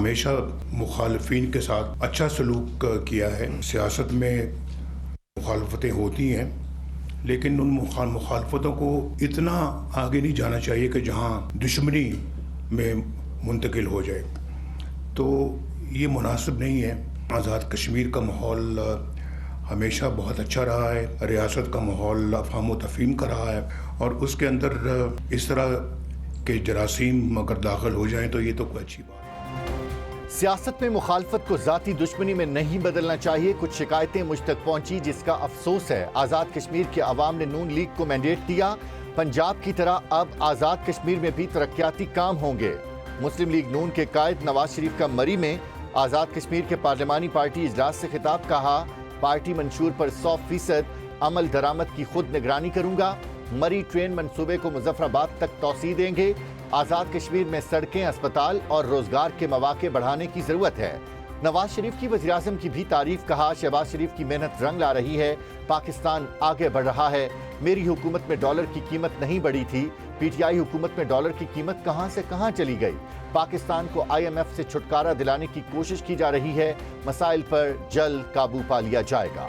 ہمیشہ مخالفین کے ساتھ اچھا سلوک کیا ہے. سیاست میں مخالفتیں ہوتی ہیں لیکن ان مخالفتوں کو اتنا آگے نہیں جانا چاہیے کہ جہاں دشمنی میں منتقل ہو جائے. تو یہ مناسب نہیں ہے. آزاد کشمیر کا ماحول ہمیشہ بہت اچھا رہا ہے. ریاست کا ماحول افہام و تفہیم کا رہا ہے اور اس کے اندر اس طرح کے جراثیم اگر داخل ہو جائیں تو یہ تو کوئی اچھی بات ہے. سیاست میں مخالفت کو ذاتی دشمنی میں نہیں بدلنا چاہیے. کچھ شکایتیں مجھ تک پہنچی جس کا افسوس ہے. آزاد کشمیر کے عوام نے نون لیگ کو مینڈیٹ دیا. پنجاب کی طرح اب آزاد کشمیر میں بھی ترقیاتی کام ہوں گے. مسلم لیگ نون کے قائد نواز شریف کا مری میں آزاد کشمیر کے پارلیمانی پارٹی اجلاس سے خطاب. کہا پارٹی منشور پر 100% عمل درآمد کی خود نگرانی کروں گا. مری ٹرین منصوبے کو مظفر آباد تک توسیع دیں گے. آزاد کشمیر میں سڑکیں، اسپتال اور روزگار کے مواقع بڑھانے کی ضرورت ہے. نواز شریف کی وزیراعظم کی بھی تعریف. کہا شہباز شریف کی محنت رنگ لا رہی ہے. پاکستان آگے بڑھ رہا ہے. میری حکومت میں ڈالر کی قیمت نہیں بڑھی تھی. پی ٹی آئی حکومت میں ڈالر کی قیمت کہاں سے کہاں چلی گئی. پاکستان کو IMF سے چھٹکارا دلانے کی کوشش کی جا رہی ہے. مسائل پر جلد قابو پا لیا جائے گا.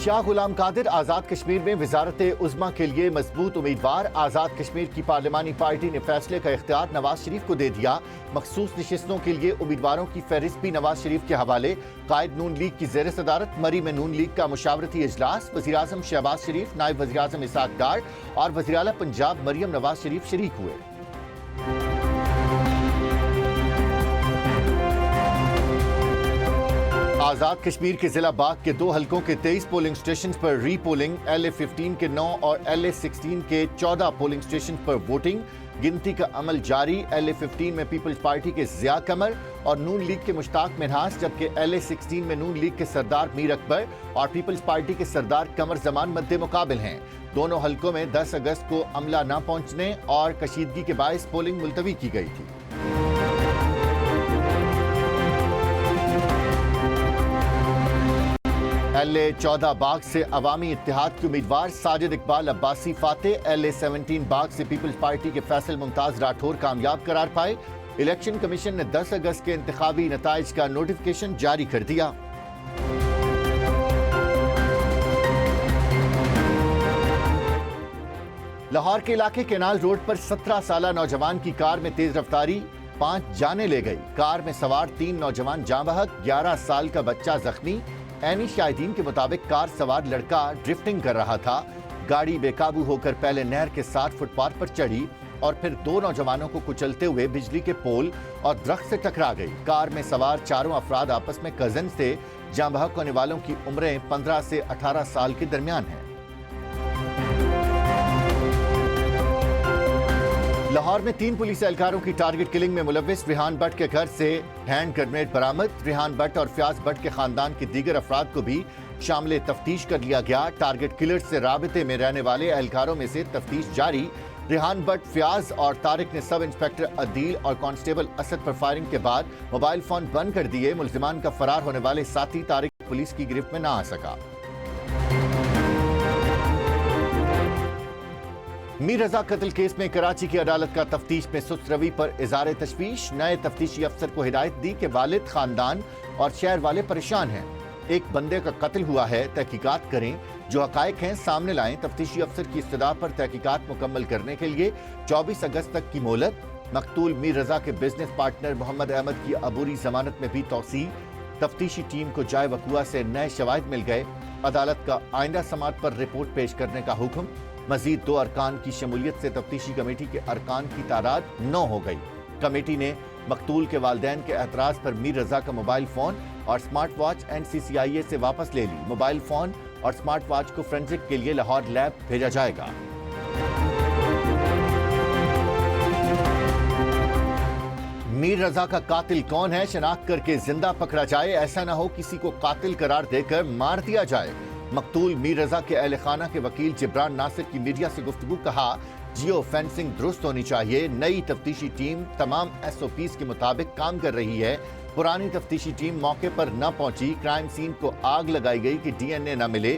شاہ غلام قادر آزاد کشمیر میں وزارت عظمیٰ کے لیے مضبوط امیدوار. آزاد کشمیر کی پارلیمانی پارٹی نے فیصلے کا اختیار نواز شریف کو دے دیا. مخصوص نشستوں کے لیے امیدواروں کی فہرست بھی نواز شریف کے حوالے. قائد نون لیگ کی زیر صدارت مری میں نون لیگ کا مشاورتی اجلاس. وزیراعظم شہباز شریف، نائب وزیراعظم اسحاق ڈار اور وزیر اعلیٰ پنجاب مریم نواز شریف شریک ہوئے. آزاد کشمیر کے ضلع باغ کے 2 حلقوں کے 23 پولنگ سٹیشنز پر ری پولنگ. LA-15 کے 9 اور LA-16 کے 14 پولنگ سٹیشنز پر ووٹنگ. گنتی کا عمل جاری. LA-15 میں پیپلز پارٹی کے ضیاء قمر اور نون لیگ کے مشتاق منہاس، جبکہ LA-16 میں نون لیگ کے سردار میر اکبر اور پیپلز پارٹی کے سردار قمر زمان مد مقابل ہیں. دونوں حلقوں میں 10 اگست کو عملہ نہ پہنچنے اور کشیدگی کے باعث پولنگ ملتوی کی گئی تھی. LA-14 باغ سے عوامی اتحاد کے امیدوار ساجد اقبال عباسی فاتح. LA-17 باغ سے پیپلز پارٹی کے فیصل ممتاز راٹھور کامیاب قرار پائے. الیکشن کمیشن نے 10 اگست کے انتخابی نتائج کا نوٹیفیکیشن جاری کر دیا. لاہور کے علاقے کینال روڈ پر 17 سالہ نوجوان کی کار میں تیز رفتاری، 5 جانیں لے گئی. کار میں سوار 3 نوجوان جاں بحق، 11 سال کا بچہ زخمی. عینی شاہدین کے مطابق کار سوار لڑکا ڈرفٹنگ کر رہا تھا. گاڑی بے قابو ہو کر پہلے نہر کے ساتھ فٹ پاتھ پر چڑھی اور پھر 2 نوجوانوں کو کچلتے ہوئے بجلی کے پول اور درخت سے ٹکرا گئی. کار میں سوار 4 افراد آپس میں کزنز تھے. جاں بحق ہونے والوں کی عمریں 15 سے 18 سال کے درمیان ہیں. لاہور میں 3 پولیس اہلکاروں کی ٹارگٹ کلنگ میں ملوث ریحان بٹ کے گھر سے ہینڈ گرنیڈ برآمد. ریحان بٹ اور فیاض بٹ کے خاندان کے دیگر افراد کو بھی شامل تفتیش کر لیا گیا. ٹارگٹ کلر سے رابطے میں رہنے والے اہلکاروں میں سے تفتیش جاری. ریحان بٹ، فیاض اور طارق نے سب انسپیکٹر عدیل اور کانسٹیبل اسد پر فائرنگ کے بعد موبائل فون بند کر دیے. ملزمان کا فرار ہونے والے ساتھی طارق پولیس کی گرفت میں نہ آ سکا. میر رضا قتل کیس میں کراچی کی عدالت کا تفتیش میں سست روی پر اظہار تشویش. نئے تفتیشی افسر کو ہدایت دی کہ والد، خاندان اور شہر والے پریشان ہیں. ایک بندے کا قتل ہوا ہے، تحقیقات کریں، جو حقائق ہیں سامنے لائیں. تفتیشی افسر کی استدعا پر تحقیقات مکمل کرنے کے لیے 24 اگست تک کی مہلت. مقتول میر رضا کے بزنس پارٹنر محمد احمد کی عبوری ضمانت میں بھی توسیع. تفتیشی ٹیم کو جائے وقوع سے نئے شواہد مل گئے. عدالت کا آئندہ سماعت پر رپورٹ پیش کرنے کا حکم. مزید 2 ارکان کی شمولیت سے تفتیشی کمیٹی کے ارکان کی تعداد 9 ہو گئی. کمیٹی نے مقتول کے والدین کے اعتراض پر میر رضا کا موبائل فون اور سمارٹ واچ NCCIA سے واپس لے لی. موبائل فون اور سمارٹ واچ کو فورینزک کے لیے لاہور لیب بھیجا جائے گا. میر رضا کا قاتل کون ہے؟ شناخت کر کے زندہ پکڑا جائے. ایسا نہ ہو کسی کو قاتل قرار دے کر مار دیا جائے. مقتول میر رضا کے اہل خانہ کے وکیل جبران ناصر کی میڈیا سے گفتگو. کہا جیو فینسنگ درست ہونی چاہیے. نئی تفتیشی ٹیم تمام SOPs کے مطابق کام کر رہی ہے. پرانی تفتیشی ٹیم موقع پر نہ پہنچی. کرائم سین کو آگ لگائی گئی کہ DNA نہ ملے.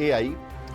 AI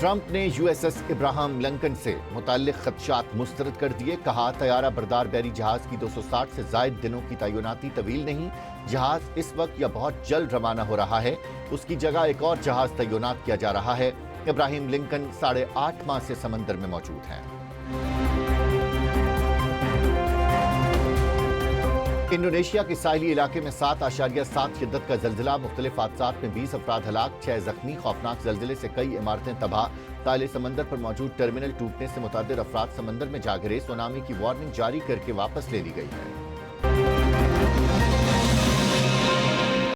ٹرمپ نے U S S Abraham Lincoln سے متعلق خدشات مسترد کر دیے. کہا طیارہ بردار بحری جہاز کی 260 سے زائد دنوں کی تعیناتی طویل نہیں. جہاز اس وقت یا بہت جلد روانہ ہو رہا ہے. اس کی جگہ ایک اور جہاز تعینات کیا جا رہا ہے. ابراہیم لنکن 8.5 ماہ سے سمندر میں موجود ہیں. انڈونیشیا کے ساحلی علاقے میں 7.7 شدت کا زلزلہ. مختلف حادثات میں 20 افراد ہلاک، 6 زخمی. خوفناک زلزلے سے کئی عمارتیں تباہ. تالے سمندر پر موجود ٹرمینل ٹوٹنے سے متعدد افراد سمندر میں جا گرے. سونامی کی وارننگ جاری کر کے واپس لے لی گئی ہے.